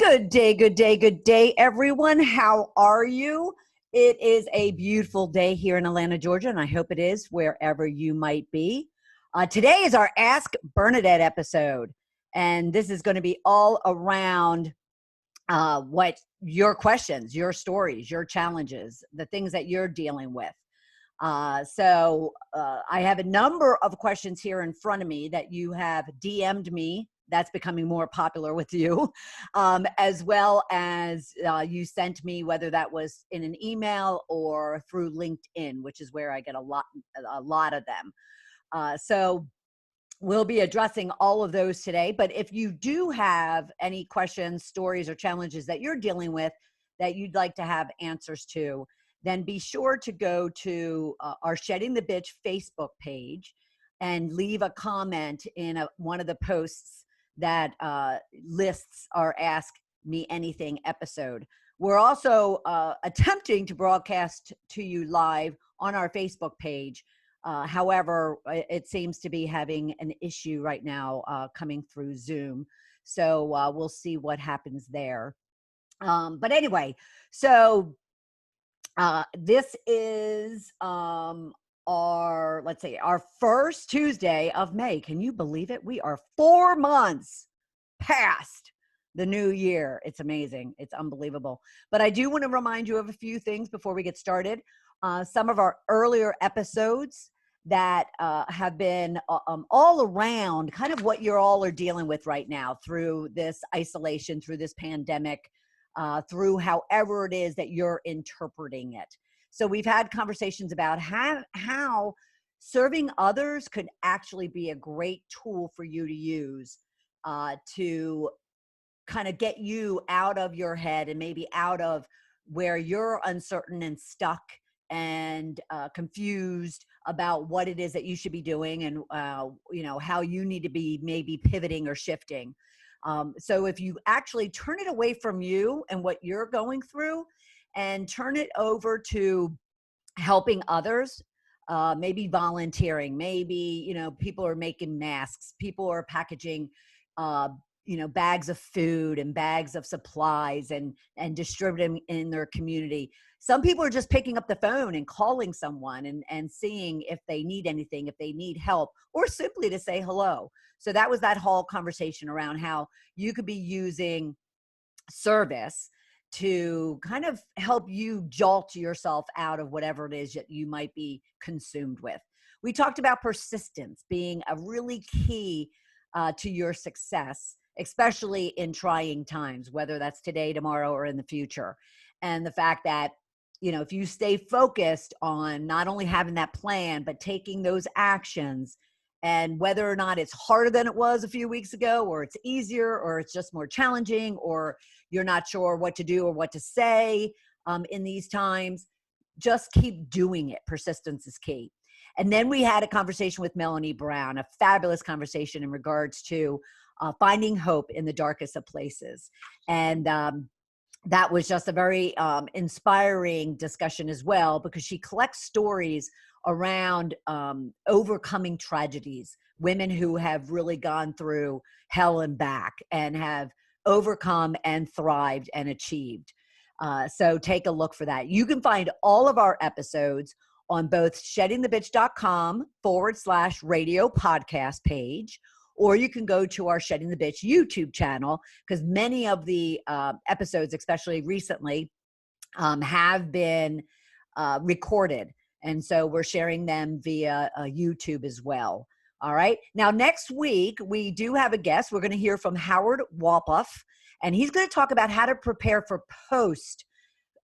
Good day, good day, good day, everyone. How are you? It is a beautiful day here in Atlanta, Georgia, and I hope it is wherever you might be. Today is our Ask Bernadette episode, and this is going to be all around what your questions, your stories, your challenges, the things that you're dealing with. I have a number of questions here in front of me that you have DM'd me. That's becoming more popular with you, as well as you sent me, whether that was in an email or through LinkedIn, which is where I get a lot of them. So we'll be addressing all of those today. But if you do have any questions, stories, or challenges that you're dealing with that you'd like to have answers to, then be sure to go to our Shedding the Bitch Facebook page and leave a comment in one of the posts that lists our Ask Me Anything episode. We're also attempting to broadcast to you live on our Facebook page. However, it seems to be having an issue right now coming through Zoom. So we'll see what happens there. But anyway, so this is our first Tuesday of May. Can you believe it? We are 4 months past the new year. It's amazing. It's unbelievable. But I do want to remind you of a few things before we get started. Some of our earlier episodes that have been all around kind of what you're all are dealing with right now through this isolation, through this pandemic, through however it is that you're interpreting it. So we've had conversations about how serving others could actually be a great tool for you to use to kind of get you out of your head and maybe out of where you're uncertain and stuck and confused about what it is that you should be doing and how you need to be maybe pivoting or shifting. So if you actually turn it away from you and what you're going through and turn it over to helping others, maybe volunteering, maybe, people are making masks, people are packaging, bags of food and bags of supplies and distributing in their community. Some people are just picking up the phone and calling someone and seeing if they need anything, if they need help, or simply to say hello. So that was that whole conversation around how you could be using service to kind of help you jolt yourself out of whatever it is that you might be consumed with. We talked about persistence being a really key to your success, especially in trying times, whether that's today, tomorrow, or in the future. And the fact that, if you stay focused on not only having that plan, but taking those actions, and whether or not it's harder than it was a few weeks ago, or it's easier, or it's just more challenging, or you're not sure what to do or what to say in these times, just keep doing it. Persistence is key. And then we had a conversation with Melanie Brown, a fabulous conversation in regards to finding hope in the darkest of places. And that was just a very inspiring discussion as well, because she collects stories around overcoming tragedies, women who have really gone through hell and back and have overcome and thrived and achieved. So take a look for that. You can find all of our episodes on both sheddingthebitch.com/radio podcast page, or you can go to our Shedding the Bitch YouTube channel, because many of the episodes, especially recently, have been recorded. And so we're sharing them via YouTube as well. All right. Now, next week, we do have a guest. We're going to hear from Howard Walpuff, and he's going to talk about how to prepare for post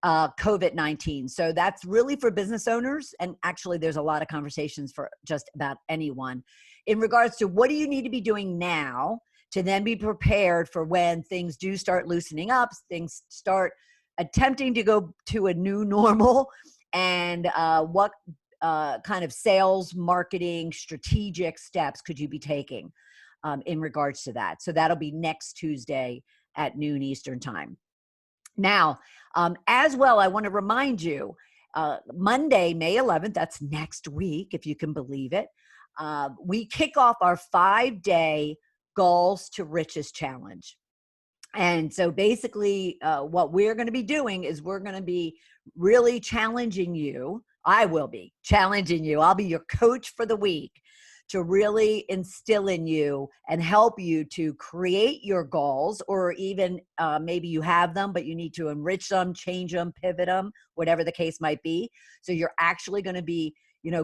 COVID-19. So that's really for business owners. And actually, there's a lot of conversations for just about anyone in regards to what do you need to be doing now to then be prepared for when things do start loosening up, things start attempting to go to a new normal, and what kind of sales, marketing, strategic steps could you be taking in regards to that. So that'll be next Tuesday at noon Eastern time. Now, as well, I want to remind you, Monday, May 11th, that's next week, if you can believe it, we kick off our 5-day Goals to Riches Challenge. And so basically, what we're going to be doing is we're going to be really challenging you. I will be challenging you. I'll be your coach for the week to really instill in you and help you to create your goals, or even maybe you have them, but you need to enrich them, change them, pivot them, whatever the case might be. So you're actually going to be,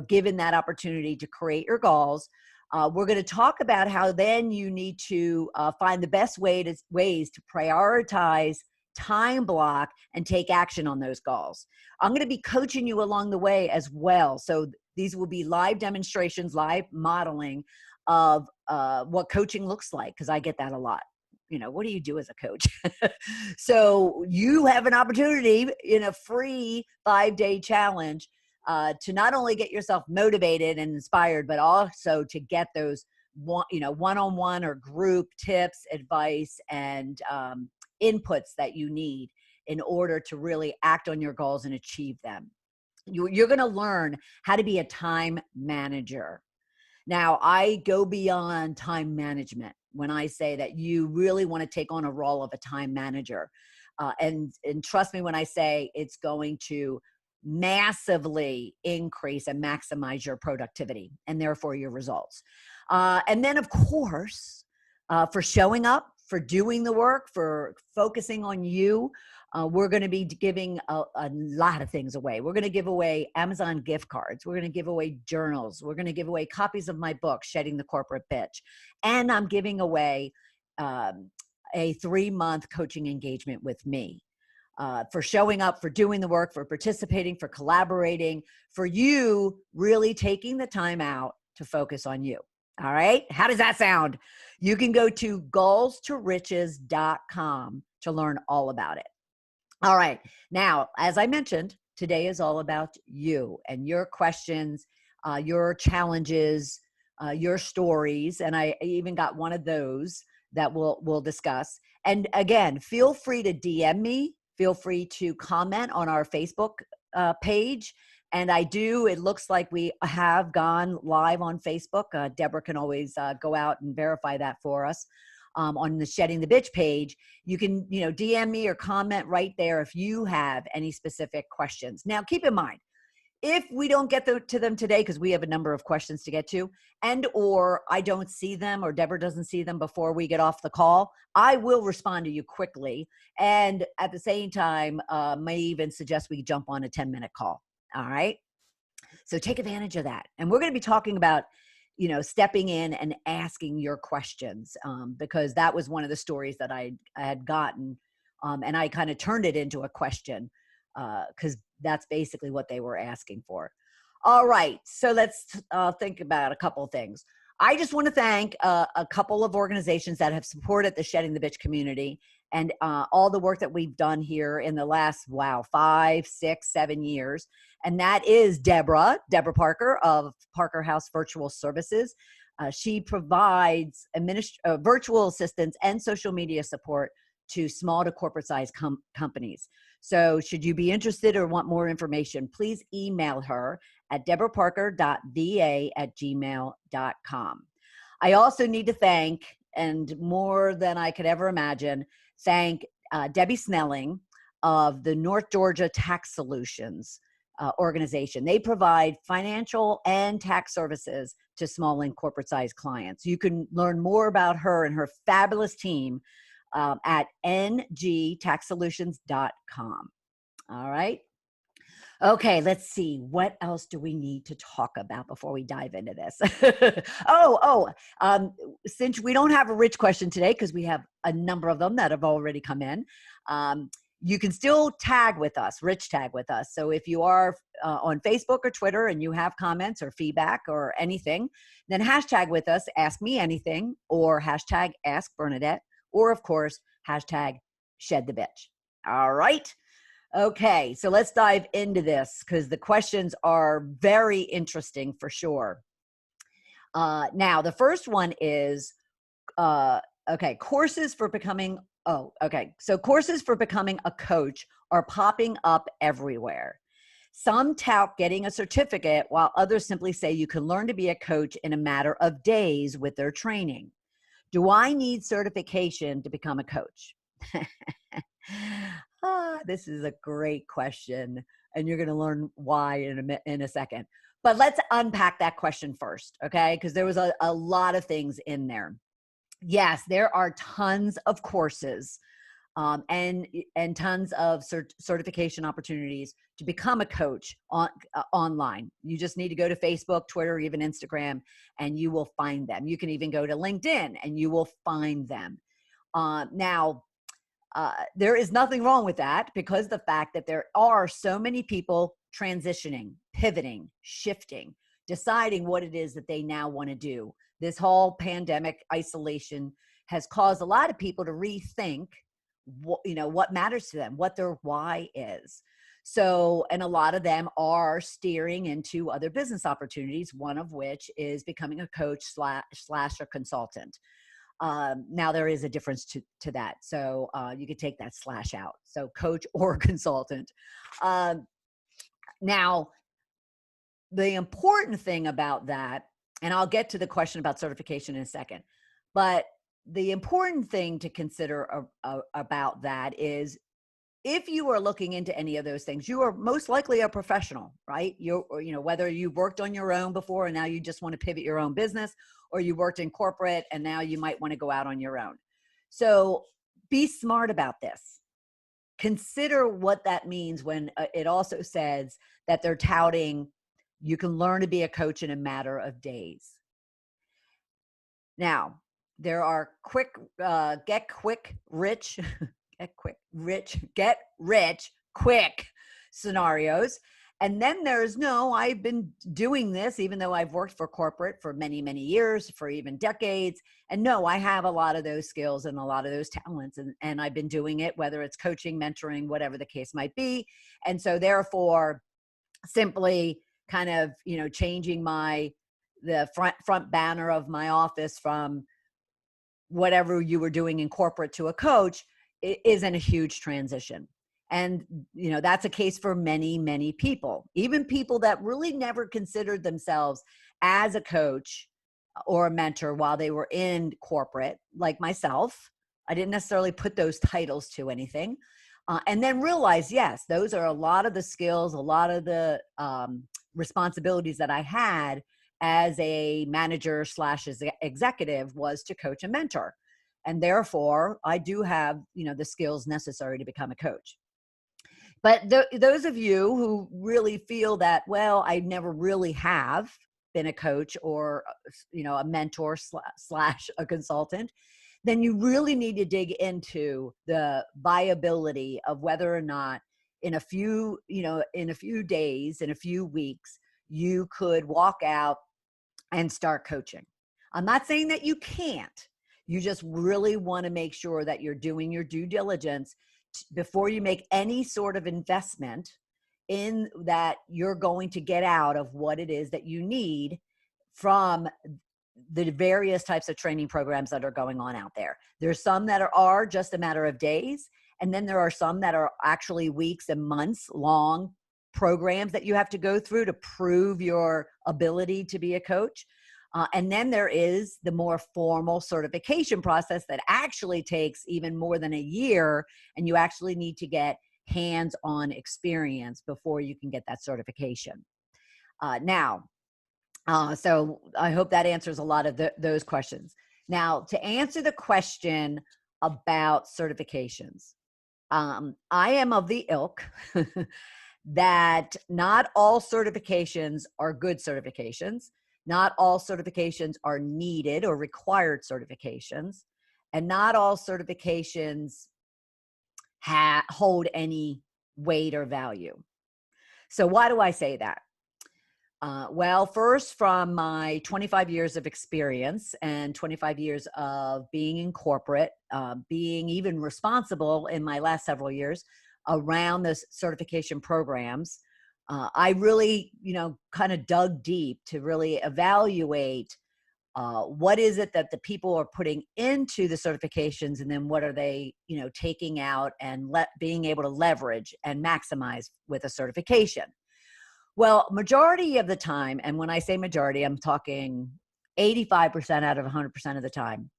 given that opportunity to create your goals. We're going to talk about how then you need to find the best ways to prioritize, time block, and take action on those goals. I'm going to be coaching you along the way as well. So these will be live demonstrations, live modeling of what coaching looks like, because I get that a lot. What do you do as a coach? So you have an opportunity in a free 5-day challenge to not only get yourself motivated and inspired, but also to get those one-on-one or group tips, advice, and inputs that you need in order to really act on your goals and achieve them. You're going to learn how to be a time manager. Now, I go beyond time management when I say that you really want to take on a role of a time manager. And trust me when I say it's going to massively increase and maximize your productivity and therefore your results. And then, of course, for showing up, for doing the work, for focusing on you, we're going to be giving a lot of things away. We're going to give away Amazon gift cards. We're going to give away journals. We're going to give away copies of my book, Shedding the Corporate Bitch. And I'm giving away a 3-month coaching engagement with me. For showing up, for doing the work, for participating, for collaborating, for you really taking the time out to focus on you. All right. How does that sound? You can go to goalstoriches.com to learn all about it. All right. Now, as I mentioned, today is all about you and your questions, your challenges, your stories. And I even got one of those that we'll discuss. And again, feel free to DM me. Feel free to comment on our Facebook page. And it looks like we have gone live on Facebook. Deborah can always go out and verify that for us. On the Shedding the Bitch page, you can, DM me or comment right there if you have any specific questions. Now, keep in mind, if we don't get to them today, because we have a number of questions to get to, and or I don't see them or Deborah doesn't see them before we get off the call, I will respond to you quickly. And at the same time, may even suggest we jump on a 10-minute call. All right. So take advantage of that. And we're going to be talking about, stepping in and asking your questions, because that was one of the stories that I had gotten. And I kind of turned it into a question because that's basically what they were asking for. All right. So let's think about a couple of things. I just want to thank a couple of organizations that have supported the Shedding the Bitch community and all the work that we've done here in the last, 5, 6, 7 years. And that is Deborah Parker of Parker House Virtual Services. She provides virtual assistance and social media support to small to corporate size companies. So should you be interested or want more information, please email her at deborahparker.va@gmail.com. I also need to thank, and more than I could ever imagine, thank Debbie Snelling of the North Georgia Tax Solutions organization. They provide financial and tax services to small and corporate size clients. You can learn more about her and her fabulous team at ngtaxsolutions.com. All right. Okay, let's see. What else do we need to talk about before we dive into this? Since we don't have a Rich question today, because we have a number of them that have already come in, you can still tag with us, Rich tag with us. So if you are on Facebook or Twitter and you have comments or feedback or anything, then hashtag with us, ask me anything, or hashtag ask Bernadette, or of course, hashtag shed the bitch. All right. Okay, so let's dive into this because the questions are very interesting for sure. Now, the first one is, courses for becoming, courses for becoming a coach are popping up everywhere. Some tout getting a certificate while others simply say you can learn to be a coach in a matter of days with their training. Do I need certification to become a coach? This is a great question, and you're going to learn why in a second. But let's unpack that question first, okay? Because there was a lot of things in there. Yes, there are tons of courses and tons of certification opportunities to become a coach online. You just need to go to Facebook, Twitter, even Instagram, and you will find them. You can even go to LinkedIn and you will find them. Now, there is nothing wrong with that, because the fact that there are so many people transitioning, pivoting, shifting, deciding what it is that they now want to do. This whole pandemic isolation has caused a lot of people to rethink what matters to them, what their why is. So, and a lot of them are steering into other business opportunities, one of which is becoming a coach slash a consultant. Now there is a difference to that. So you could take that slash out. So coach or consultant. Now, the important thing about that, and I'll get to the question about certification in a second, but the important thing to consider about that is, if you are looking into any of those things, you are most likely a professional, right? Whether you worked on your own before and now you just want to pivot your own business, or you worked in corporate and now you might want to go out on your own. So be smart about this. Consider what that means when it also says that they're touting you can learn to be a coach in a matter of days. Now, there are get rich quick scenarios. And then there's I've been doing this, even though I've worked for corporate for many, many years, for even decades. And I have a lot of those skills and a lot of those talents. And I've been doing it, whether it's coaching, mentoring, whatever the case might be. And so therefore, simply kind of, changing the front banner of my office from whatever you were doing in corporate to a coach, it isn't a huge transition. And, that's a case for many, many people, even people that really never considered themselves as a coach or a mentor while they were in corporate, like myself. I didn't necessarily put those titles to anything. And then realize, yes, those are a lot of the skills, a lot of the responsibilities that I had as a manager slash executive was to coach and mentor. And therefore, I do have, the skills necessary to become a coach. But those of you who really feel that, well, I never really have been a coach or, a mentor slash a consultant, then you really need to dig into the viability of whether or not in a few days, in a few weeks, you could walk out and start coaching. I'm not saying that you can't. You just really want to make sure that you're doing your due diligence before you make any sort of investment in that you're going to get out of what it is that you need from the various types of training programs that are going on out there. There's some that are just a matter of days. And then there are some that are actually weeks and months long programs that you have to go through to prove your ability to be a coach. And then there is the more formal certification process that actually takes even more than a year. And you actually need to get hands-on experience before you can get that certification. So I hope that answers a lot of those questions. Now, to answer the question about certifications, I am of the ilk that not all certifications are good certifications. Not all certifications are needed or required certifications. And not all certifications hold any weight or value. So why do I say that? Well, first, from my 25 years of experience and 25 years of being in corporate, being even responsible in my last several years around the certification programs, I really, kind of dug deep to really evaluate what is it that the people are putting into the certifications, and then what are they, taking out and being able to leverage and maximize with a certification. Well, majority of the time, and when I say majority, I'm talking 85% out of 100% of the time,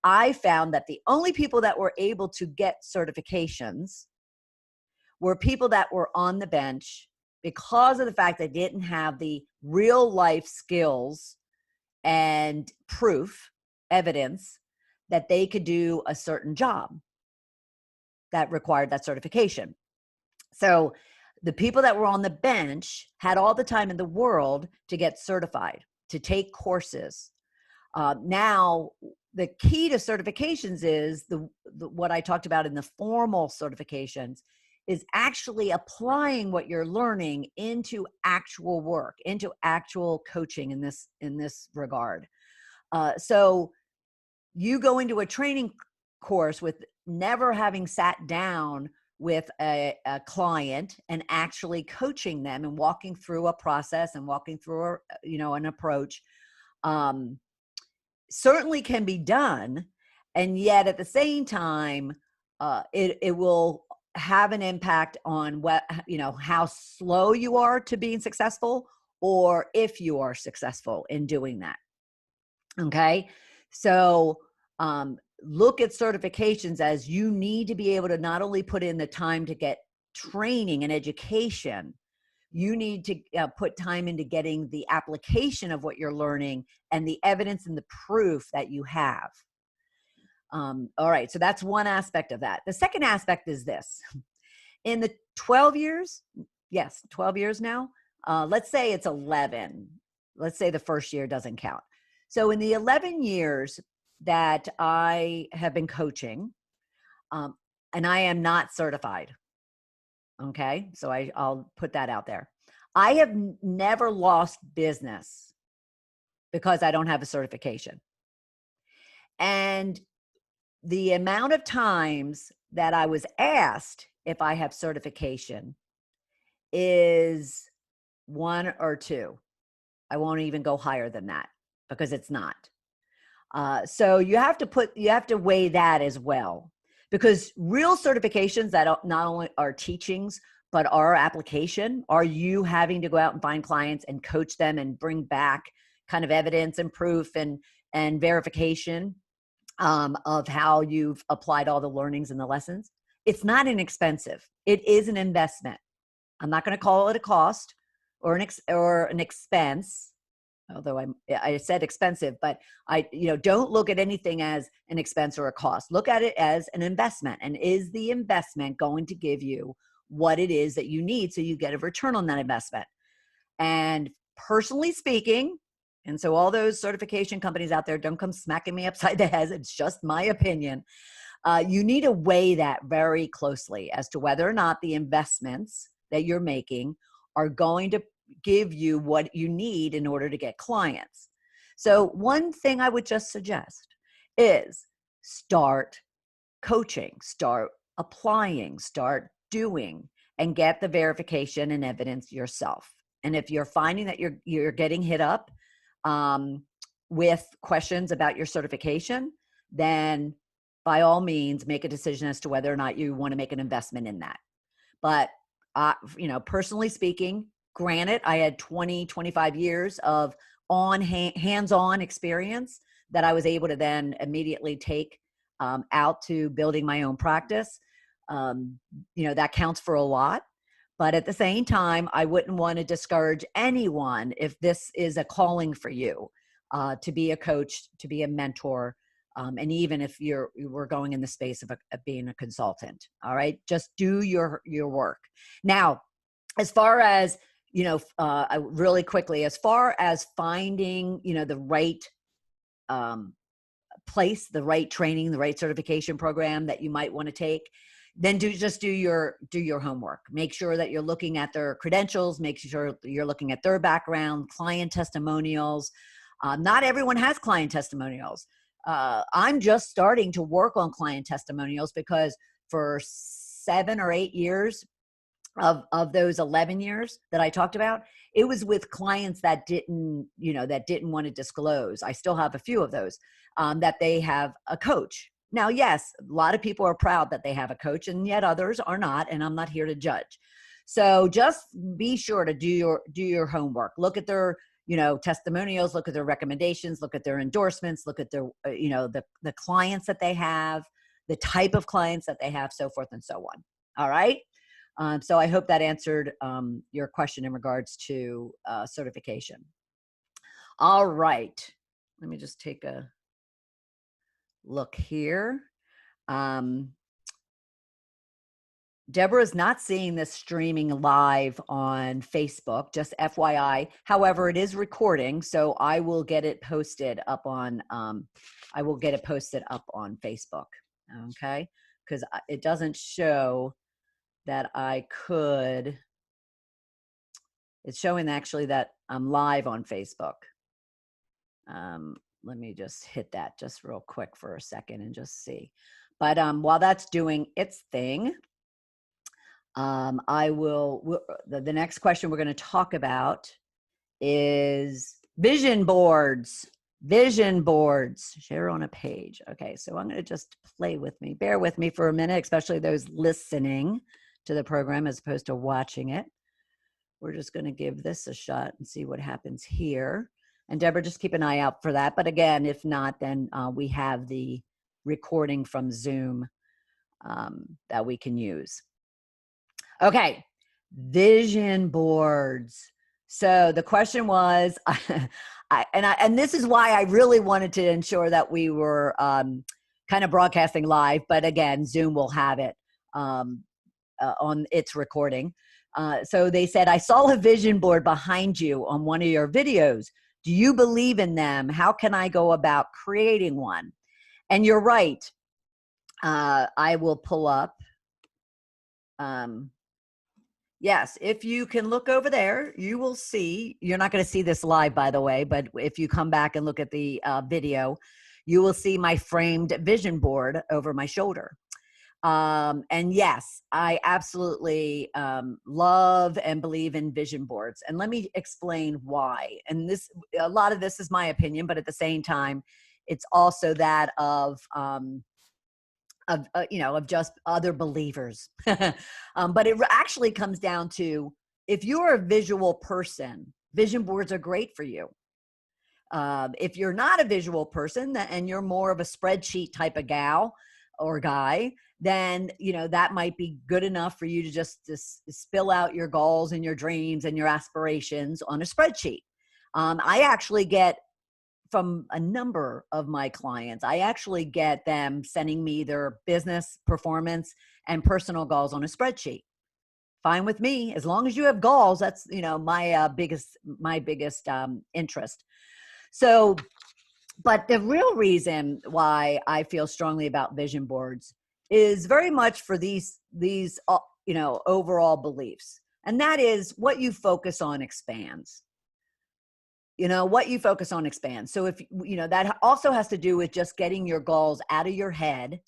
I found that the only people that were able to get certifications were people that were on the bench because of the fact they didn't have the real life skills and proof, evidence that they could do a certain job that required that certification. So the people that were on the bench had all the time in the world to get certified, to take courses. Now, the key to certifications is what I talked about in the formal certifications is actually applying what you're learning into actual work, into actual coaching in this regard. So you go into a training course with never having sat down with a client and actually coaching them and walking through a process and walking through an approach, certainly can be done. And yet at the same time, it will have an impact on how slow you are to being successful, or if you are successful in doing that. Okay. So, look at certifications as you need to be able to not only put in the time to get training and education, you need to put time into getting the application of what you're learning and the evidence and the proof that you have. All right. So that's one aspect of that. The second aspect is this. In the 12 years, yes, 12 years now, let's say it's 11. Let's say the first year doesn't count. So in the 11 years that I have been coaching, and I am not certified, okay? So I'll put that out there. I have never lost business because I don't have a certification. And the amount of times that I was asked if I have certification is 1 or 2. I won't even go higher than that because it's not. So you have to weigh that as well, because real certifications that not only are teachings, but are application, are you having to go out and find clients and coach them and bring back kind of evidence and proof and verification of how you've applied all the learnings and the lessons. It's not inexpensive. It is an investment. I'm not going to call it a cost or an expense, although I said expensive, but don't look at anything as an expense or a cost. Look at it as an investment. And is the investment going to give you what it is that you need so you get a return on that investment? And personally speaking, and so all those certification companies out there, don't come smacking me upside the head. It's just my opinion. You need to weigh that very closely as to whether or not the investments that you're making are going to give you what you need in order to get clients. So one thing I would just suggest is start coaching, start applying, start doing, and get the verification and evidence yourself. And if you're finding that you're getting hit up with questions about your certification, then by all means, make a decision as to whether or not you want to make an investment in that. But, personally speaking, granted, I had 20, 25 years of hands-on experience that I was able to then immediately take out to building my own practice. That counts for a lot. But at the same time, I wouldn't want to discourage anyone if this is a calling for you to be a coach, to be a mentor, and even if we're going in the space of being a consultant. All right, just do your work. Now, as far as really quickly, as far as finding the right place, the right training, the right certification program that you might want to take, then do your homework. Make sure that you're looking at their credentials, make sure you're looking at their background, client testimonials. Not everyone has client testimonials. I'm just starting to work on client testimonials because for 7 or 8 years of those 11 years that I talked about, it was with clients that didn't want to disclose. I still have a few of those that they have a coach. Now, yes, a lot of people are proud that they have a coach, and yet others are not, and I'm not here to judge. So just be sure to do your homework. Look at their testimonials, look at their recommendations, look at their endorsements, look at their, the clients that they have, the type of clients that they have, so forth and so on. All right. So I hope that answered your question in regards to certification. All right. Let me just take a look here. Deborah is not seeing this streaming live on Facebook, just FYI. However, it is recording, so I will get it posted up on Facebook. Okay, because it doesn't show that I could. It's showing actually that I'm live on Facebook. Let me just hit that just real quick for a second and just see. But while that's doing its thing, the next question we're going to talk about is vision boards. Vision boards. Share on a page. Okay, so I'm going to just bear with me for a minute, especially those listening to the program as opposed to watching it. We're just going to give this a shot and see what happens here. And Deborah, just keep an eye out for that. But again, if not, then we have the recording from Zoom that we can use. Okay, vision boards. So the question was, and this is why I really wanted to ensure that we were kind of broadcasting live. But again, Zoom will have it on its recording. So they said, I saw a vision board behind you on one of your videos. Do you believe in them? How can I go about creating one? And you're right. I will pull up. Yes, if you can look over there, you will see, you're not going to see this live, by the way, but if you come back and look at the video, you will see my framed vision board over my shoulder. And yes, I absolutely love and believe in vision boards. And let me explain why. And a lot of this is my opinion, but at the same time, it's also that of just other believers. But it actually comes down to, if you're a visual person, vision boards are great for you. If you're not a visual person and you're more of a spreadsheet type of gal or guy, then, that might be good enough for you to just spill out your goals and your dreams and your aspirations on a spreadsheet. I actually get, from a number of my clients, I actually get them sending me their business, performance, and personal goals on a spreadsheet. Fine with me, as long as you have goals. That's my biggest interest. So, but the real reason why I feel strongly about vision boards is very much for these overall beliefs, and that is what you focus on expands. What you focus on expands. So if, that also has to do with just getting your goals out of your head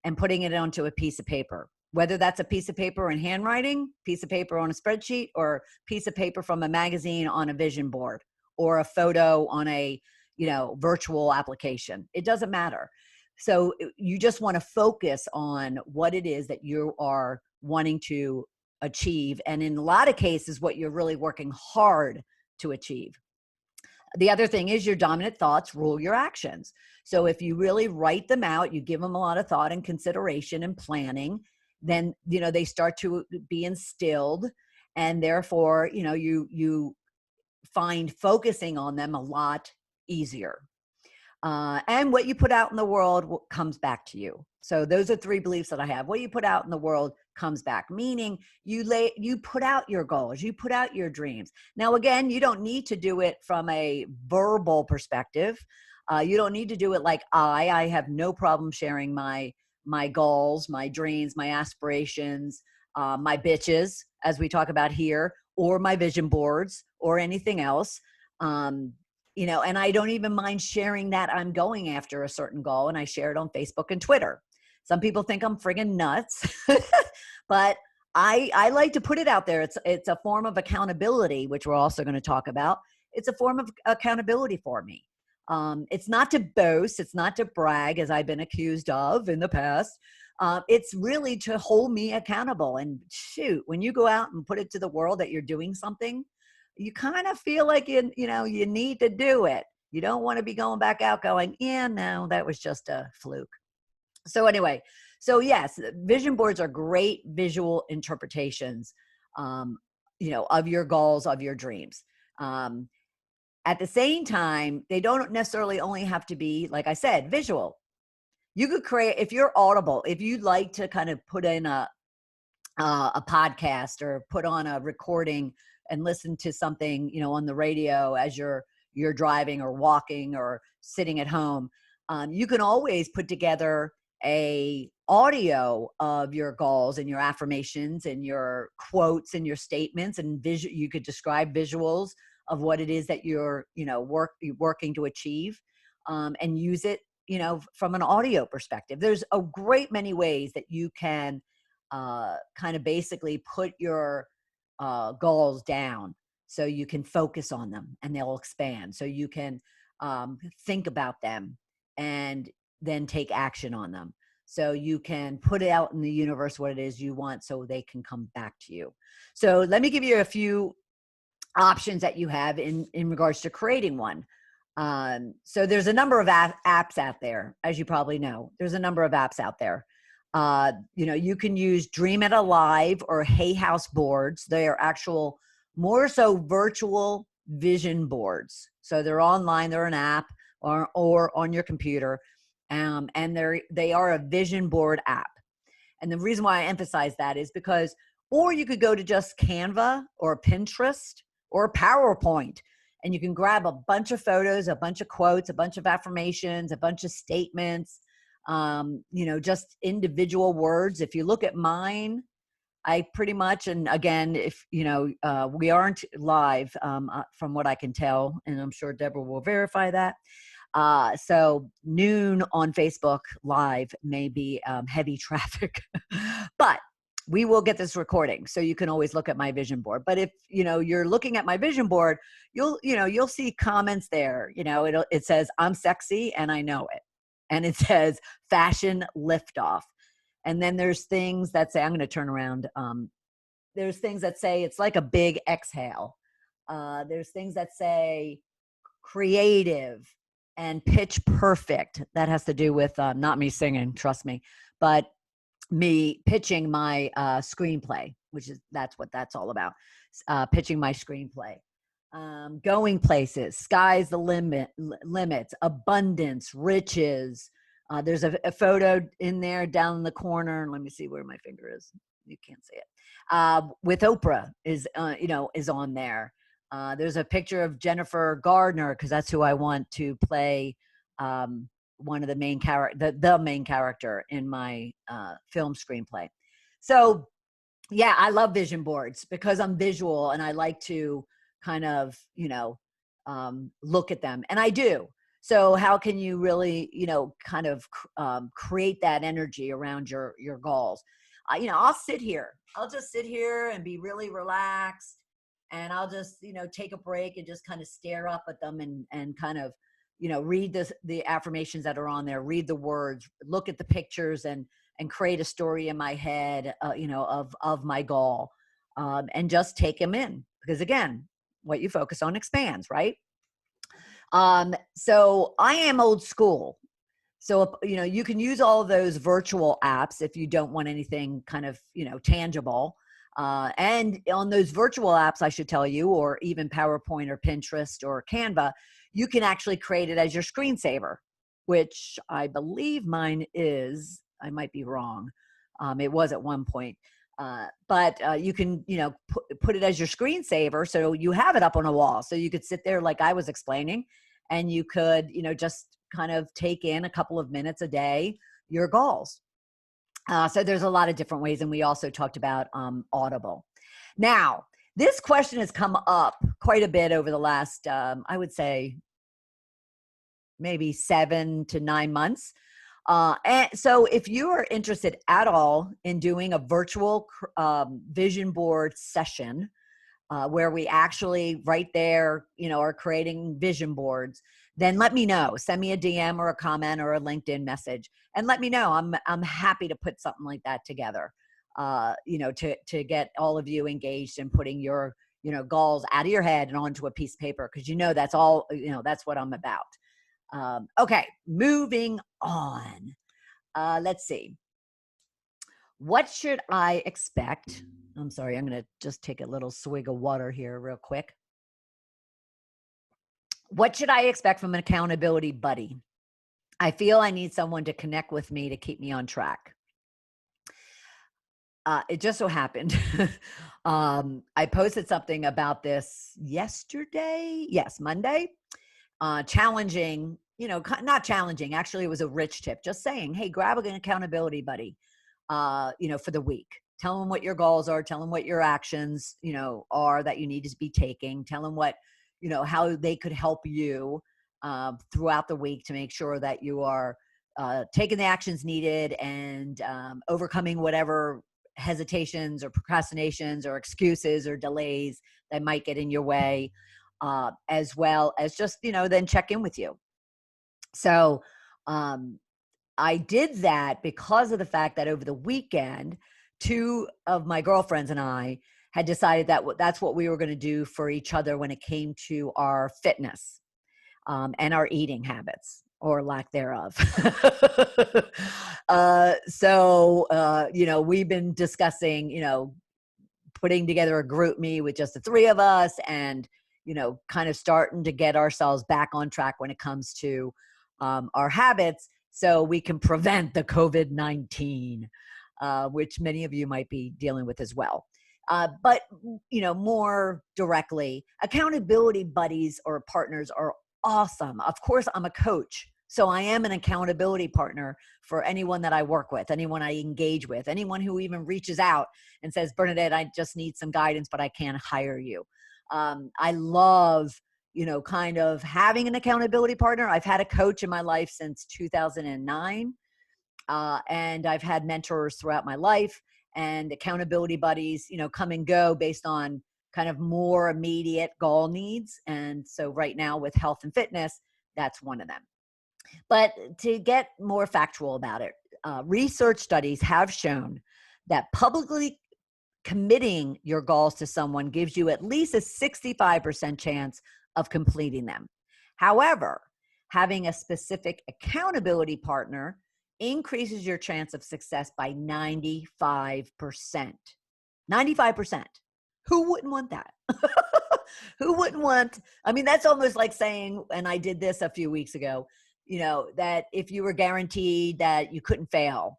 and putting it onto a piece of paper, whether that's a piece of paper in handwriting, piece of paper on a spreadsheet, or piece of paper from a magazine on a vision board, or a photo on a, virtual application. It doesn't matter. So you just want to focus on what it is that you are wanting to achieve. And in a lot of cases, what you're really working hard to achieve. The other thing is, your dominant thoughts rule your actions. So if you really write them out, you give them a lot of thought and consideration and planning, then, they start to be instilled, and therefore, you find focusing on them a lot easier. And what you put out in the world comes back to you. So those are three beliefs that I have. What you put out in the world comes back, meaning you put out your goals, you put out your dreams. Now, again, you don't need to do it from a verbal perspective. You don't need to do it like I have no problem sharing my goals, my dreams, my aspirations, my bitches, as we talk about here, or my vision boards, or anything else. And I don't even mind sharing that I'm going after a certain goal, and I share it on Facebook and Twitter. Some people think I'm friggin' nuts, but I like to put it out there. It's a form of accountability, which we're also going to talk about. It's a form of accountability for me. It's not to boast. It's not to brag, as I've been accused of in the past. It's really to hold me accountable. And shoot, when you go out and put it to the world that you're doing something, you kind of feel like you need to do it. You don't want to be going back out going, yeah, no, that was just a fluke. So anyway, so yes, vision boards are great visual interpretations, um, of your goals, of your dreams. Um, at the same time, they don't necessarily only have to be, like I said, visual. You could create, if you're Audible, if you'd like to kind of put in a podcast or put on a recording and listen to something, on the radio as you're driving or walking or sitting at home. You can always put together a audio of your goals and your affirmations and your quotes and your statements, and you could describe visuals of what it is that you're working to achieve, and use it from an audio perspective. There's a great many ways that you can kind of basically put your goals down so you can focus on them and they'll expand. So you can think about them and then take action on them. So you can put it out in the universe what it is you want so they can come back to you. So let me give you a few options that you have in regards to creating one. So there's a number of apps out there, as you probably know. There's a number of apps out there. You can use Dream It Alive or Hay House boards. They are actual, more so virtual vision boards. So they're online, they're an app or on your computer. And they are a vision board app. And the reason why I emphasize that is because, or you could go to just Canva or Pinterest or PowerPoint, and you can grab a bunch of photos, a bunch of quotes, a bunch of affirmations, a bunch of statements, just individual words. If you look at mine, I pretty much, and again, if we aren't live, from what I can tell, and I'm sure Deborah will verify that. So noon on Facebook Live may be heavy traffic, but we will get this recording, so you can always look at my vision board. But if you're looking at my vision board, you'll see comments there. It says I'm sexy and I know it, and it says fashion liftoff. And then there's things that say, I'm going to turn around. There's things that say it's like a big exhale. There's things that say creative and pitch perfect. That has to do with not me singing, trust me, but me pitching my screenplay, that's what that's all about. Pitching my screenplay. Going places, sky's the limits, abundance, riches. There's a photo in there down in the corner. Let me see where my finger is. You can't see it. With Oprah is on there. There's a picture of Jennifer Gardner, because that's who I want to play one of the main the main character in my film screenplay. So yeah, I love vision boards because I'm visual and I like to kind of, look at them, and I do. So how can you really, kind of create that energy around your goals? I'll just sit here and be really relaxed, and I'll just, take a break and just kind of stare up at them and kind of, read the affirmations that are on there, read the words, look at the pictures, and create a story in my head, of my goal, and just take them in, because again, what you focus on expands, right? So I am old school. So, you can use all of those virtual apps if you don't want anything kind of, tangible. And on those virtual apps, I should tell you, or even PowerPoint or Pinterest or Canva, you can actually create it as your screensaver, which I believe mine is. I might be wrong. It was at one point. But you can, put it as your screensaver. So you have it up on a wall. So you could sit there like I was explaining, and you could, just kind of take in a couple of minutes a day, your goals. So there's a lot of different ways. And we also talked about Audible. Now, this question has come up quite a bit over the last, I would say, maybe 7 to 9 months. And so if you are interested at all in doing a virtual vision board session, where we actually right there, are creating vision boards, then let me know. Send me a DM or a comment or a LinkedIn message and let me know. I'm happy to put something like that together, to get all of you engaged in putting your goals out of your head and onto a piece of paper, because that's all, that's what I'm about. Okay, moving on. Let's see. What should I expect? I'm sorry, I'm going to just take a little swig of water here real quick. What should I expect from an accountability buddy? I feel I need someone to connect with me to keep me on track. It just so happened. I posted something about this yesterday. Yes, Monday. Challenging, not challenging. Actually, it was a rich tip. Just saying, hey, grab an accountability buddy, for the week. Tell them what your goals are. Tell them what your actions, are that you need to be taking. Tell them what, how they could help you throughout the week to make sure that you are taking the actions needed and overcoming whatever hesitations or procrastinations or excuses or delays that might get in your way, as well as just, then check in with you. So I did that because of the fact that over the weekend, two of my girlfriends and I had decided that that's what we were going to do for each other when it came to our fitness and our eating habits, or lack thereof. We've been discussing, putting together a group me with just the three of us and, kind of starting to get ourselves back on track when it comes to our habits, so we can prevent the COVID-19, which many of you might be dealing with as well. But more directly, accountability buddies or partners are awesome. Of course, I'm a coach, so I am an accountability partner for anyone that I work with, anyone I engage with, anyone who even reaches out and says, Bernadette, I just need some guidance, but I can't hire you. I love, kind of having an accountability partner. I've had a coach in my life since 2009, and I've had mentors throughout my life, and accountability buddies, come and go based on kind of more immediate goal needs. And so right now with health and fitness, that's one of them. But to get more factual about it, research studies have shown that publicly committing your goals to someone gives you at least a 65% chance of completing them. However, having a specific accountability partner increases your chance of success by 95%. 95%. Who wouldn't want that? Who wouldn't want, that's almost like saying, and I did this a few weeks ago, that if you were guaranteed that you couldn't fail,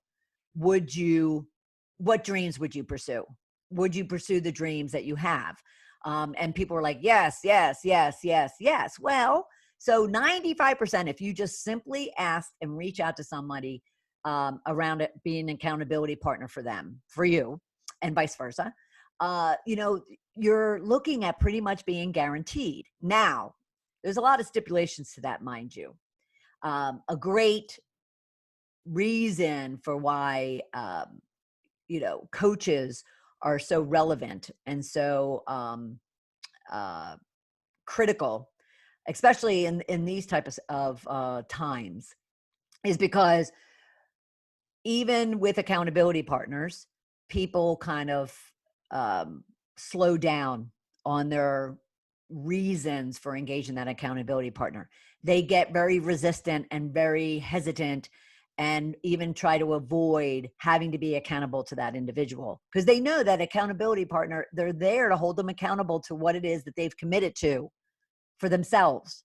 what dreams would you pursue? Would you pursue the dreams that you have? And people were like, yes, yes, yes, yes, yes. Well, so 95%, if you just simply ask and reach out to somebody around it, being an accountability partner for them, for you, and vice versa, you're looking at pretty much being guaranteed. Now, there's a lot of stipulations to that, mind you. A great reason for why, coaches are so relevant and so critical, especially in these types of times, is because even with accountability partners, people kind of slow down on their reasons for engaging that accountability partner. They get very resistant and very hesitant, and even try to avoid having to be accountable to that individual, because they know that accountability partner, they're there to hold them accountable to what it is that they've committed to for themselves.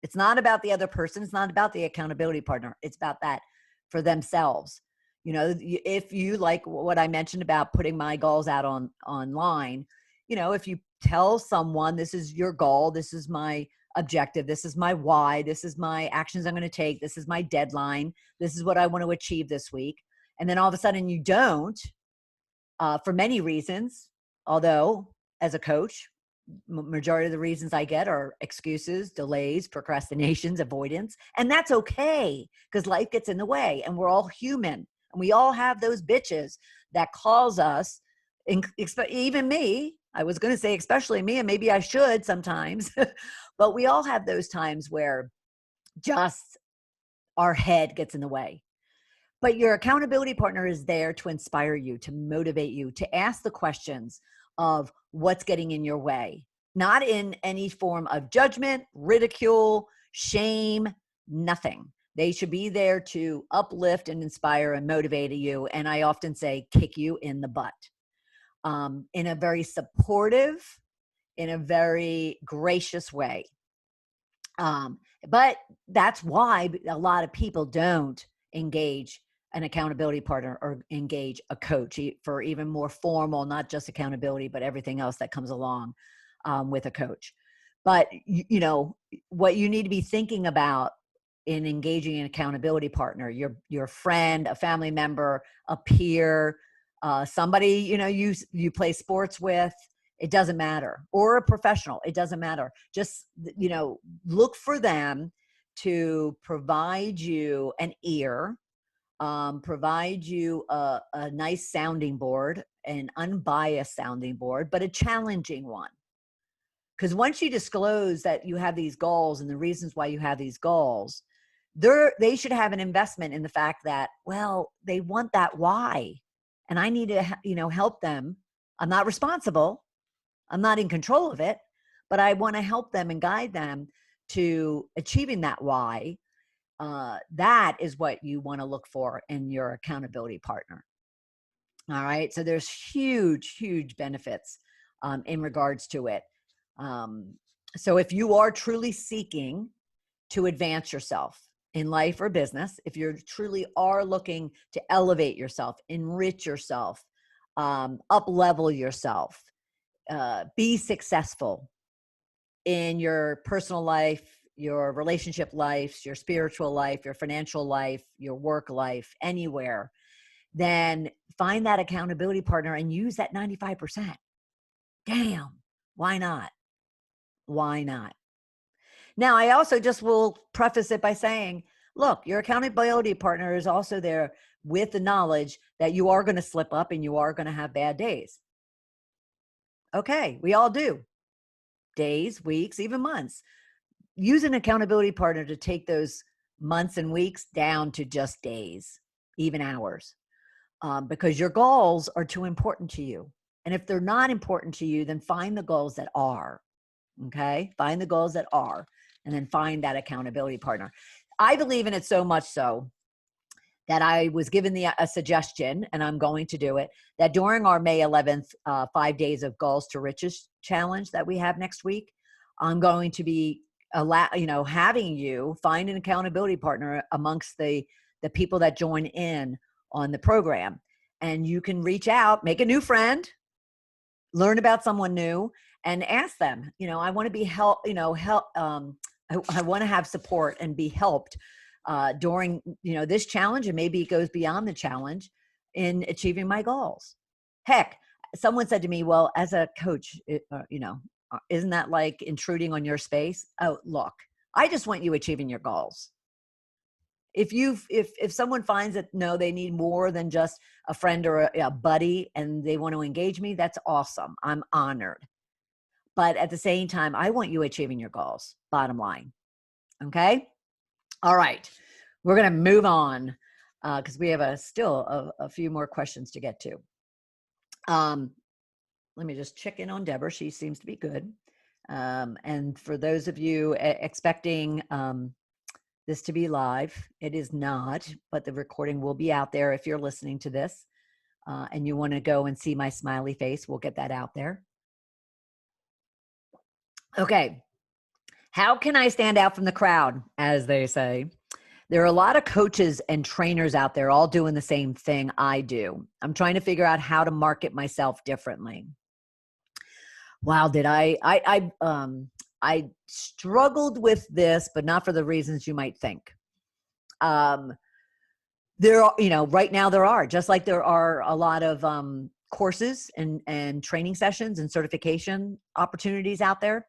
It's not about the other person. It's not about the accountability partner. It's about that for themselves. If you, like what I mentioned about putting my goals out online, if you tell someone, this is your goal, this is my objective, this is my why, this is my actions I'm going to take, this is my deadline, this is what I want to achieve this week, and then all of a sudden you don't, for many reasons, although as a coach, majority of the reasons I get are excuses, delays, procrastinations, avoidance, and that's okay, because life gets in the way and we're all human, and we all have those bitches that cause us, even me. I was going to say especially me, and maybe I should sometimes, but we all have those times where just our head gets in the way. But your accountability partner is there to inspire you, to motivate you, to ask the questions of what's getting in your way, not in any form of judgment, ridicule, shame, nothing. They should be there to uplift and inspire and motivate you. And I often say, kick you in the butt, in a very supportive, in a very gracious way. But that's why a lot of people don't engage an accountability partner or engage a coach for even more formal, not just accountability, but everything else that comes along with a coach. But, you know, what you need to be thinking about in engaging an accountability partner, your friend, a family member, a peer, somebody, you know, you play sports with, it doesn't matter, or a professional, it doesn't matter. Just, you know, look for them to provide you an ear, provide you a nice sounding board, an unbiased sounding board, but a challenging one. Because once you disclose that you have these goals and the reasons why you have these goals, they should have an investment in the fact that, well, they want that why, and I need to, you know, help them. I'm not responsible. I'm not in control of it, but I want to help them and guide them to achieving that why. That is what you want to look for in your accountability partner. All right. So there's huge, huge benefits in regards to it. So if you are truly seeking to advance yourself in life or business, if you truly are looking to elevate yourself, enrich yourself, up level yourself, be successful in your personal life, your relationship life, your spiritual life, your financial life, your work life, anywhere, then find that accountability partner and use that 95%. Damn, why not? Why not? Now, I also just will preface it by saying, look, your accountability partner is also there with the knowledge that you are going to slip up and you are going to have bad days. Okay, we all do. Days, weeks, even months. Use an accountability partner to take those months and weeks down to just days, even hours, because your goals are too important to you. And if they're not important to you, then find the goals that are. Okay, find the goals that are, and then find that accountability partner. I believe in it so much so that I was given a suggestion, and I'm going to do it, that during our May 11th 5 days of Goals to Riches challenge that we have next week, I'm going to be having you find an accountability partner amongst the people that join in on the program. And you can reach out, make a new friend, learn about someone new, and ask them, you know, I want to be I want to have support and be helped during, you know, this challenge, and maybe it goes beyond the challenge in achieving my goals. Heck, someone said to me, well, as a coach, isn't that like intruding on your space? Oh, look, I just want you achieving your goals. If someone finds that, no, they need more than just a friend or a buddy and they want to engage me, that's awesome. I'm honored. But at the same time, I want you achieving your goals, bottom line. Okay. All right. We're going to move on because we have still a few more questions to get to. Let me just check in on Deborah. She seems to be good. And for those of you expecting this to be live, it is not, but the recording will be out there if you're listening to this and you want to go and see my smiley face. We'll get that out there. Okay. How can I stand out from the crowd, as they say? There are a lot of coaches and trainers out there all doing the same thing I do. I'm trying to figure out how to market myself differently. Wow, did I struggled with this, but not for the reasons you might think. There are, right now there are, just like there are a lot of courses and training sessions and certification opportunities out there.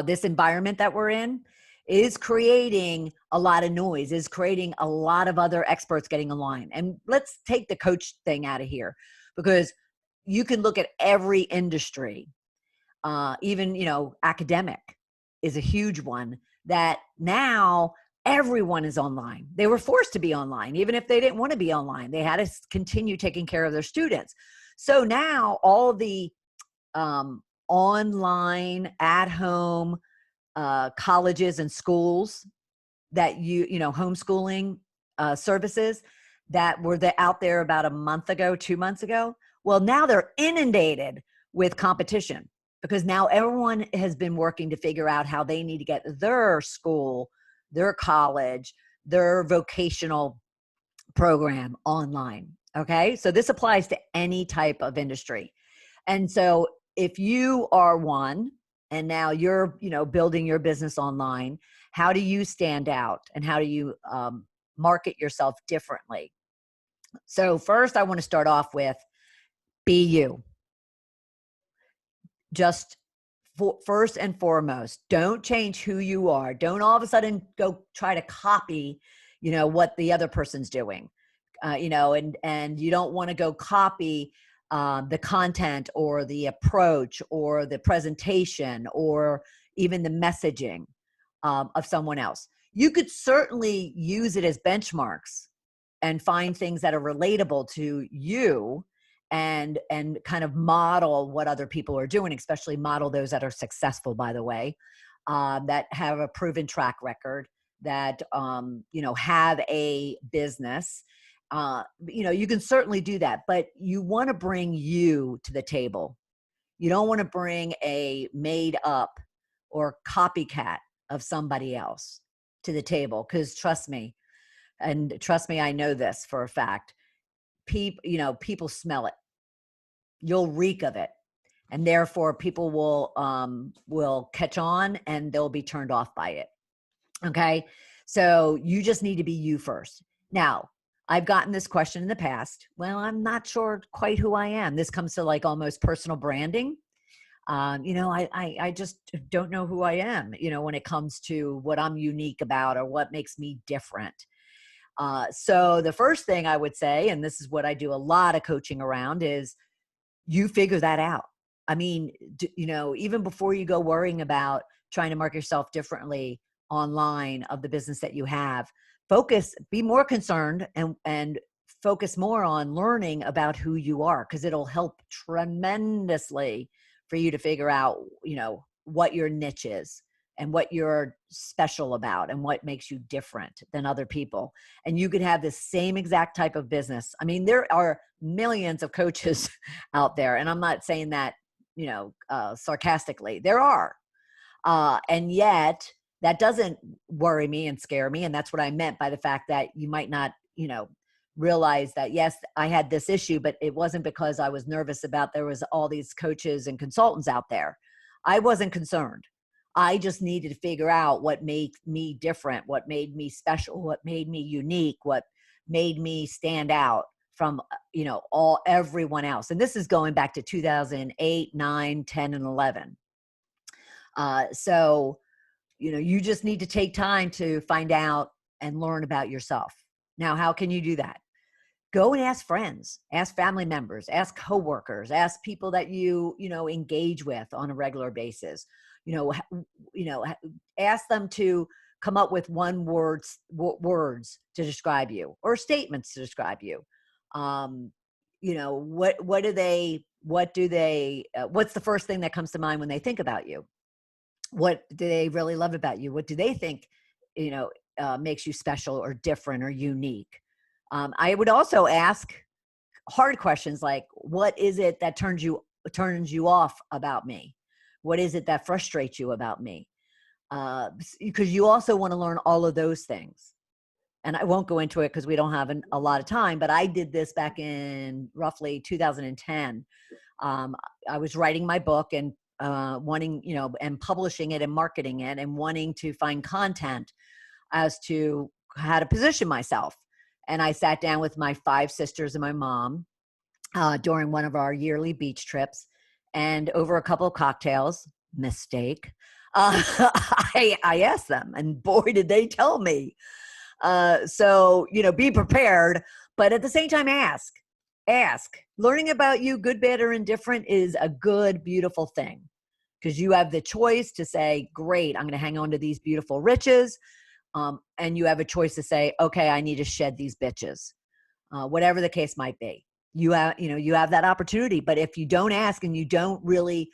This environment that we're in is creating a lot of noise, is creating a lot of other experts getting aligned. And let's take the coach thing out of here, because you can look at every industry, even, academic is a huge one, that now everyone is online. They were forced to be online, even if they didn't want to be online. They had to continue taking care of their students. So now all the online at home colleges and schools that homeschooling services that were out there about a month ago, 2 months ago. Well, now they're inundated with competition because now everyone has been working to figure out how they need to get their school, their college, their vocational program online. Okay. So this applies to any type of industry. And so if you are one and now you're, building your business online, how do you stand out and how do you market yourself differently? So first I want to start off with be you. Just first and foremost, don't change who you are. Don't all of a sudden go try to copy, what the other person's doing. And you don't want to go copy the content or the approach or the presentation or even the messaging of someone else. You could certainly use it as benchmarks and find things that are relatable to you and kind of model what other people are doing, especially model those that are successful, by the way, that have a proven track record, that have a business. You can certainly do that, but you want to bring you to the table. You don't want to bring a made up or copycat of somebody else to the table. Because trust me, I know this for a fact. People smell it. You'll reek of it, and therefore people will catch on and they'll be turned off by it. Okay, so you just need to be you first. Now, I've gotten this question in the past. Well, I'm not sure quite who I am. This comes to like almost personal branding. I just don't know who I am, when it comes to what I'm unique about or what makes me different. So the first thing I would say, and this is what I do a lot of coaching around, is you figure that out. I mean, even before you go worrying about trying to market yourself differently online of the business that you have, be more concerned and focus more on learning about who you are, because it'll help tremendously for you to figure out, what your niche is and what you're special about and what makes you different than other people. And you could have the same exact type of business. I mean, there are millions of coaches out there, and I'm not saying that, sarcastically. There are. And yet that doesn't worry me and scare me. And that's what I meant by the fact that you might not, realize that, yes, I had this issue, but it wasn't because I was nervous about there was all these coaches and consultants out there. I wasn't concerned. I just needed to figure out what made me different, what made me special, what made me unique, what made me stand out from, everyone else. And this is going back to 2008, 9, 10, and 11. So, you just need to take time to find out and learn about yourself. Now, how can you do that? Go and ask friends, ask family members, ask coworkers, ask people that you engage with on a regular basis. Ask them to come up with words to describe you or statements to describe you. What's the first thing that comes to mind when they think about you? What do they really love about you? What do they think, makes you special or different or unique? I would also ask hard questions like, what is it that turns you off about me? What is it that frustrates you about me? Because you also want to learn all of those things. And I won't go into it because we don't have a lot of time, but I did this back in roughly 2010. I was writing my book and wanting, and publishing it and marketing it and wanting to find content as to how to position myself. And I sat down with my 5 sisters and my mom during one of our yearly beach trips. And over a couple of cocktails, mistake, I asked them, and boy, did they tell me. So, be prepared, but at the same time, ask. Learning about you, good, bad, or indifferent, is a good, beautiful thing, because you have the choice to say, great, I'm going to hang on to these beautiful riches. And you have a choice to say, okay, I need to shed these bitches, whatever the case might be. you have that opportunity. But if you don't ask and you don't really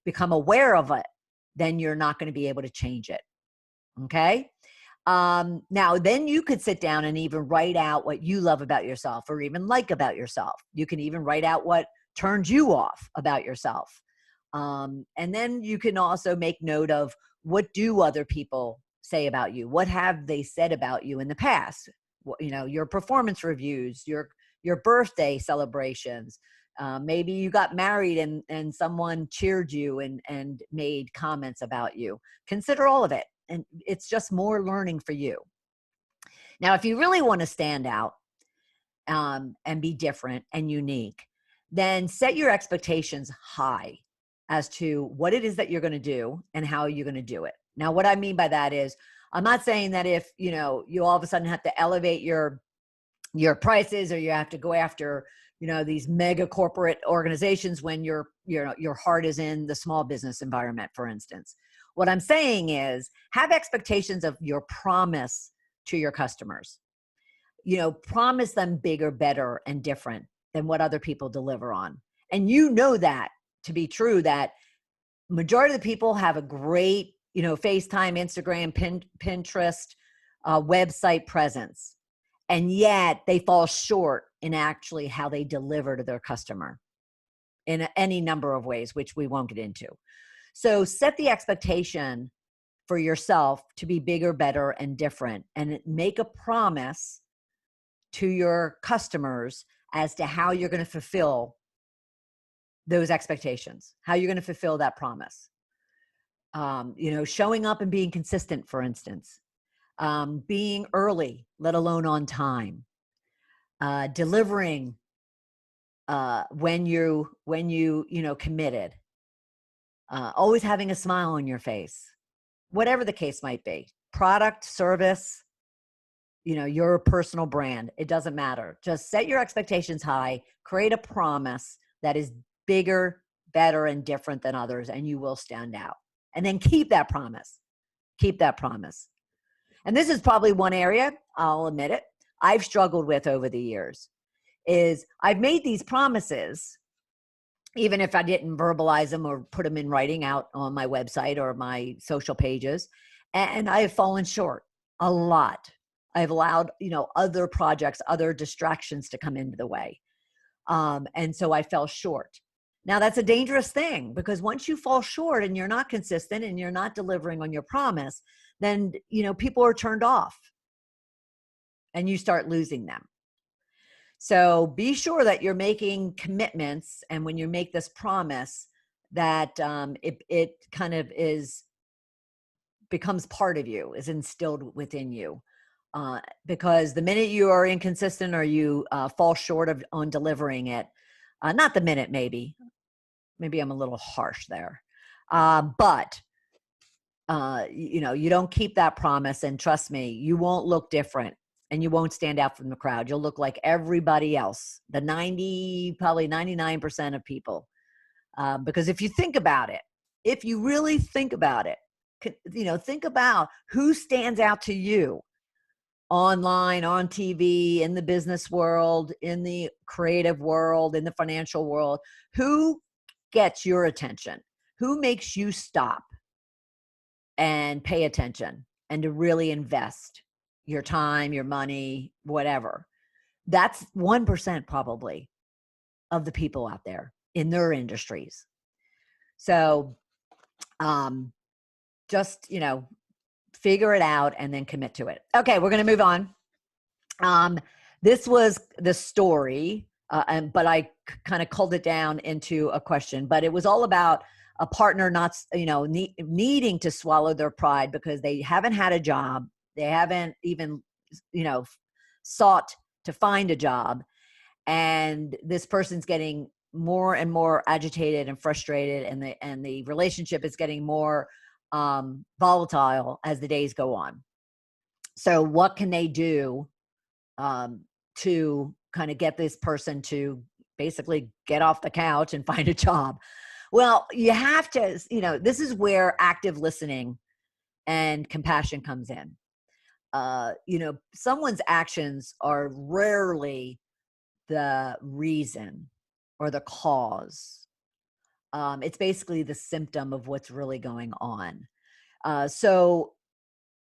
become aware of it, then you're not going to be able to change it. Okay. Now then you could sit down and even write out what you love about yourself or even like about yourself. You can even write out what turns you off about yourself. And then you can also make note of, what do other people say about you? What have they said about you in the past? Your performance reviews, your birthday celebrations. Maybe you got married and someone cheered you and made comments about you. Consider all of it. And it's just more learning for you. Now, if you really want to stand out and be different and unique, then set your expectations high as to what it is that you're going to do and how you're going to do it. Now, what I mean by that is, I'm not saying that if, you all of a sudden have to elevate your prices, or you have to go after, these mega corporate organizations when your heart is in the small business environment, for instance. What I'm saying is, have expectations of your promise to your customers. Promise them bigger, better, and different than what other people deliver on. And that to be true, that majority of the people have a great, FaceTime, Instagram, Pinterest, website presence. And yet they fall short in actually how they deliver to their customer in any number of ways, which we won't get into. So set the expectation for yourself to be bigger, better, and different, and make a promise to your customers as to how you're going to fulfill those expectations, how you're going to fulfill that promise. Showing up and being consistent, for instance, being early, let alone on time, delivering when you committed, always having a smile on your face, whatever the case might be, product, service, your personal brand, it doesn't matter. Just set your expectations high, create a promise that is bigger, better, and different than others, and you will stand out. And then keep that promise. Keep that promise. And this is probably one area, I'll admit it, I've struggled with over the years, is I've made these promises, even if I didn't verbalize them or put them in writing out on my website or my social pages, and I have fallen short a lot. I've allowed, other projects, other distractions to come into the way. And so I fell short. Now that's a dangerous thing, because once you fall short and you're not consistent and you're not delivering on your promise, then, people are turned off and you start losing them. So be sure that you're making commitments. And when you make this promise, that it kind of becomes part of you, is instilled within you. Because the minute you are inconsistent or you fall short on delivering it, not the minute, maybe I'm a little harsh there, but you don't keep that promise, and trust me, you won't look different and you won't stand out from the crowd. You'll look like everybody else, probably 99% of people. Because if you think about it, if you really think about it, think about who stands out to you online, on TV, in the business world, in the creative world, in the financial world. Who gets your attention? Who makes you stop and pay attention and to really invest your time, your money, whatever? That's 1% probably of the people out there in their industries. So just, figure it out and then commit to it. Okay, we're going to move on. This was the story, but I kind of culled it down into a question. But it was all about a partner not, needing to swallow their pride because they haven't had a job. They haven't even, sought to find a job. And this person's getting more and more agitated and frustrated, and the relationship is getting more volatile as the days go on. So what can they do to kind of get this person to basically get off the couch and find a job? Well, you have to, this is where active listening and compassion comes in. Someone's actions are rarely the reason or the cause. It's basically the symptom of what's really going on. So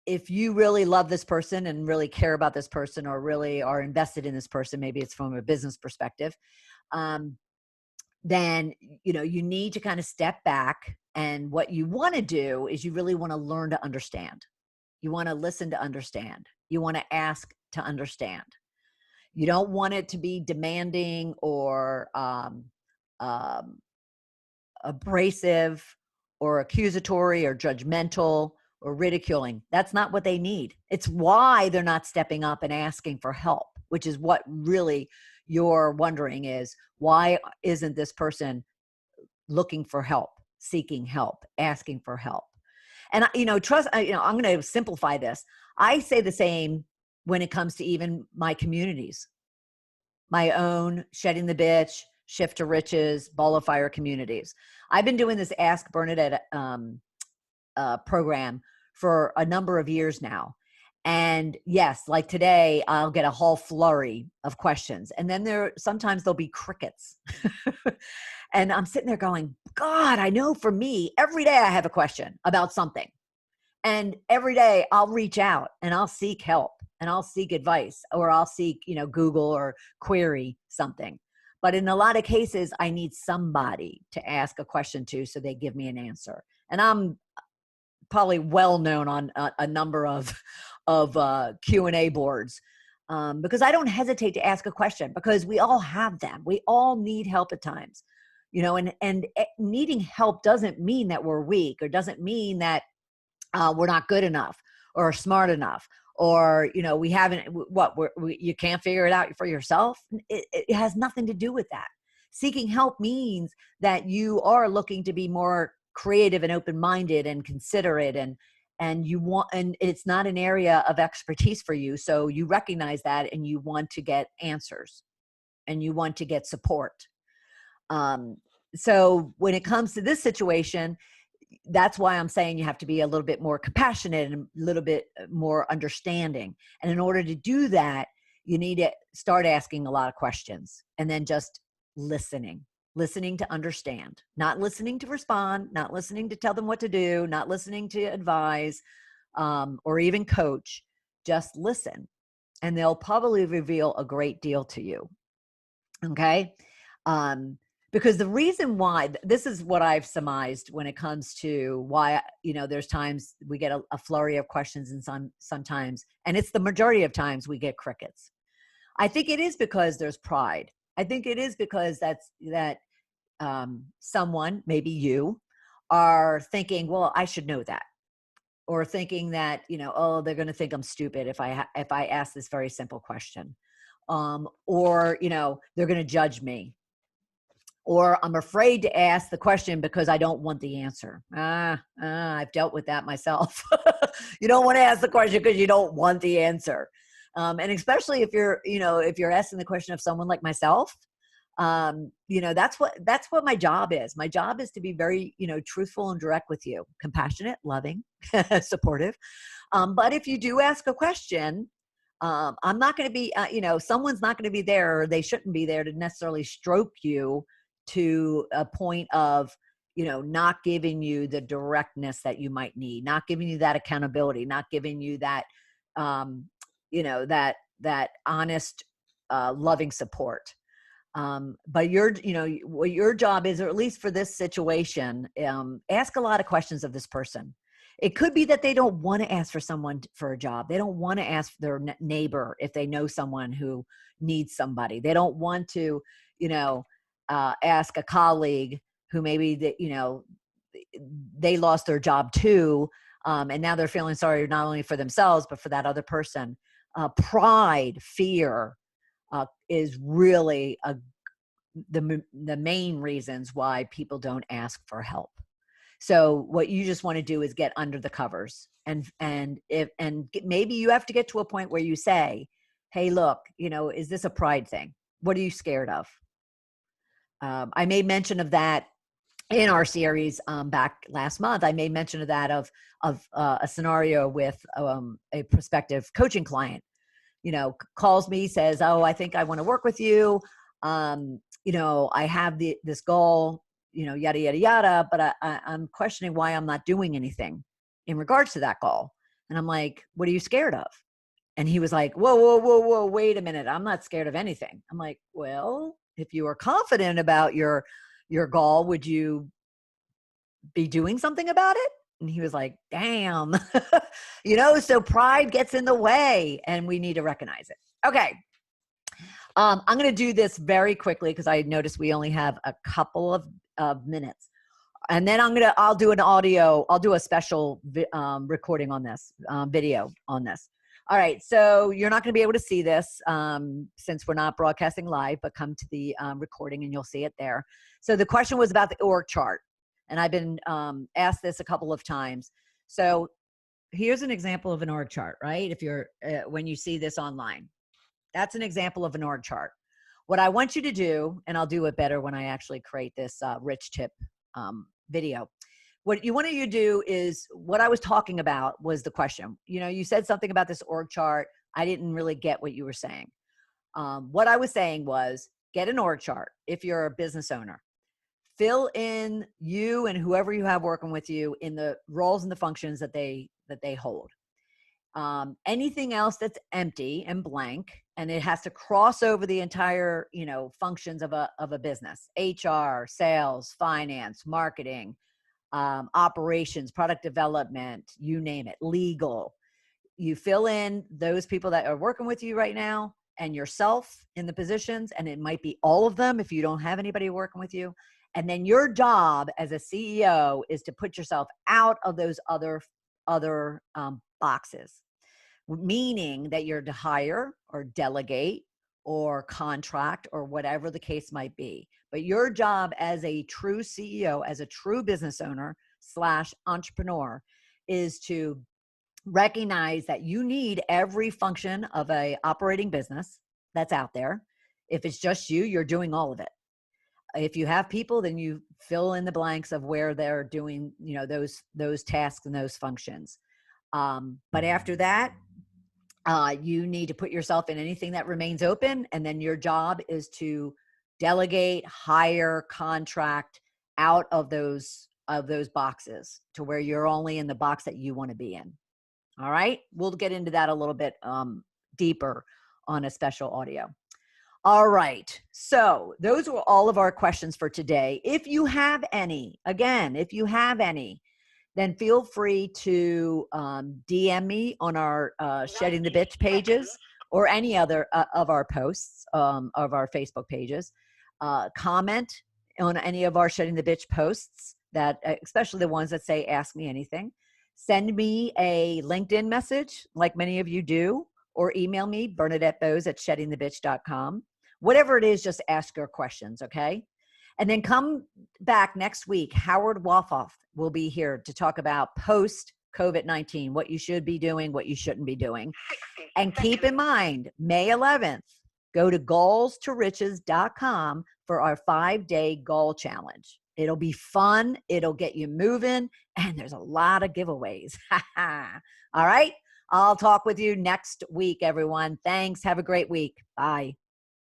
if you really love this person and really care about this person, or really are invested in this person, maybe it's from a business perspective, um, then, you need to kind of step back. And what you want to do is you really want to learn to understand. You want to listen to understand. You want to ask to understand. You don't want it to be demanding or um, abrasive or accusatory or judgmental or ridiculing. That's not what they need. It's why they're not stepping up and asking for help, which is what really you're wondering is, why isn't this person looking for help, seeking help, asking for help? And I'm going to simplify this. I say the same when it comes to even my communities, my own Shedding the Bitch, Shift to Riches, Ball of Fire communities. I've been doing this Ask Bernadette program for a number of years now. And yes, like today, I'll get a whole flurry of questions. And then sometimes there'll be crickets. And I'm sitting there going, God, I know for me, every day I have a question about something. And every day I'll reach out and I'll seek help and I'll seek advice, or I'll seek, Google or query something. But in a lot of cases, I need somebody to ask a question to so they give me an answer. And I'm probably well known on a number of Q&A boards, because I don't hesitate to ask a question, because we all have them. We all need help at times, and needing help doesn't mean that we're weak, or doesn't mean that we're not good enough or smart enough, or, we haven't, you can't figure it out for yourself. It has nothing to do with that. Seeking help means that you are looking to be more creative and open-minded and considerate, and it's not an area of expertise for you. So you recognize that, and you want to get answers, and you want to get support. So when it comes to this situation, that's why I'm saying you have to be a little bit more compassionate and a little bit more understanding. And in order to do that, you need to start asking a lot of questions, and then just listening to understand, not listening to respond, not listening to tell them what to do, not listening to advise, or even coach. Just listen, and they'll probably reveal a great deal to you. Okay. Because the reason why, this is what I've surmised when it comes to why, there's times we get a flurry of questions, and sometimes, and it's the majority of times, we get crickets. I think it is because there's pride. I think it is because someone, maybe you, are thinking, well, I should know that. Or thinking that, oh, they're going to think I'm stupid if I ask this very simple question. Or, they're going to judge me. Or I'm afraid to ask the question because I don't want the answer. I've dealt with that myself. You don't want to ask the question because you don't want the answer. And especially if you're asking the question of someone like myself, that's what my job is. My job is to be very, truthful and direct with you, compassionate, loving, supportive. But if you do ask a question, I'm not going to be, someone's not going to be there, or they shouldn't be there to necessarily stroke you to a point of, not giving you the directness that you might need, not giving you that accountability, not giving you that, that honest, loving support. But what your job is, or at least for this situation, ask a lot of questions of this person. It could be that they don't want to ask for someone for a job. They don't want to ask their neighbor if they know someone who needs somebody. They don't want to, ask a colleague who maybe they lost their job too, and now they're feeling sorry not only for themselves but for that other person. Pride, fear, is really the main reasons why people don't ask for help. So what you just want to do is get under the covers, and maybe you have to get to a point where you say, hey, look, is this a pride thing? What are you scared of? I made mention of that in our series back last month. I made mention of that of a scenario with a prospective coaching client calls me, says, oh, I think I want to work with you. I have this goal, yada, yada, yada, but I'm questioning why I'm not doing anything in regards to that goal. And I'm like, what are you scared of? And he was like, whoa, whoa, whoa, whoa, wait a minute. I'm not scared of anything. I'm like, well, if you are confident about your goal, would you be doing something about it? And he was like, damn, so pride gets in the way and we need to recognize it. Okay. I'm going to do this very quickly because I noticed we only have a couple of minutes. And then I'll do an audio. I'll do a special recording on this, video on this. All right. So you're not going to be able to see this since we're not broadcasting live, but come to the recording and you'll see it there. So the question was about the org chart. And I've been asked this a couple of times. So here's an example of an org chart, right? If you're, when you see this online, that's an example of an org chart. What I want you to do, and I'll do it better when I actually create this rich tip video. What you want to do is what I was talking about was the question. You said something about this org chart. I didn't really get what you were saying. What I was saying was get an org chart if you're a business owner. Fill in you and whoever you have working with you in the roles and the functions that they hold. Anything else that's empty and blank, and it has to cross over the entire, functions of a business: HR, sales, finance, marketing, operations, product development, you name it, legal. You fill in those people that are working with you right now and yourself in the positions, and it might be all of them if you don't have anybody working with you. And then your job as a CEO is to put yourself out of those other boxes, meaning that you're to hire or delegate or contract or whatever the case might be. But your job as a true CEO, as a true business owner / entrepreneur, is to recognize that you need every function of a operating business that's out there. If it's just you, you're doing all of it. If you have people, then you fill in the blanks of where they're doing, those tasks and those functions. But after that, you need to put yourself in anything that remains open. And then your job is to delegate, hire, contract out of those boxes to where you're only in the box that you want to be in. All right. We'll get into that a little bit deeper on a special audio. All right. So those were all of our questions for today. If you have any, then feel free to DM me on our Shedding the Bitch pages or any other of our posts of our Facebook pages. Comment on any of our Shedding the Bitch posts, that especially the ones that say Ask Me Anything. Send me a LinkedIn message like many of you do, or email me, Bernadette Boas at sheddingthebitch.com. Whatever it is, just ask your questions, okay? And then come back next week. Howard Wolfoff will be here to talk about post-COVID-19, what you should be doing, what you shouldn't be doing. And keep in mind, May 11th, go to goalstoriches.com for our 5-day goal challenge. It'll be fun. It'll get you moving. And there's a lot of giveaways. All right. I'll talk with you next week, everyone. Thanks. Have a great week. Bye.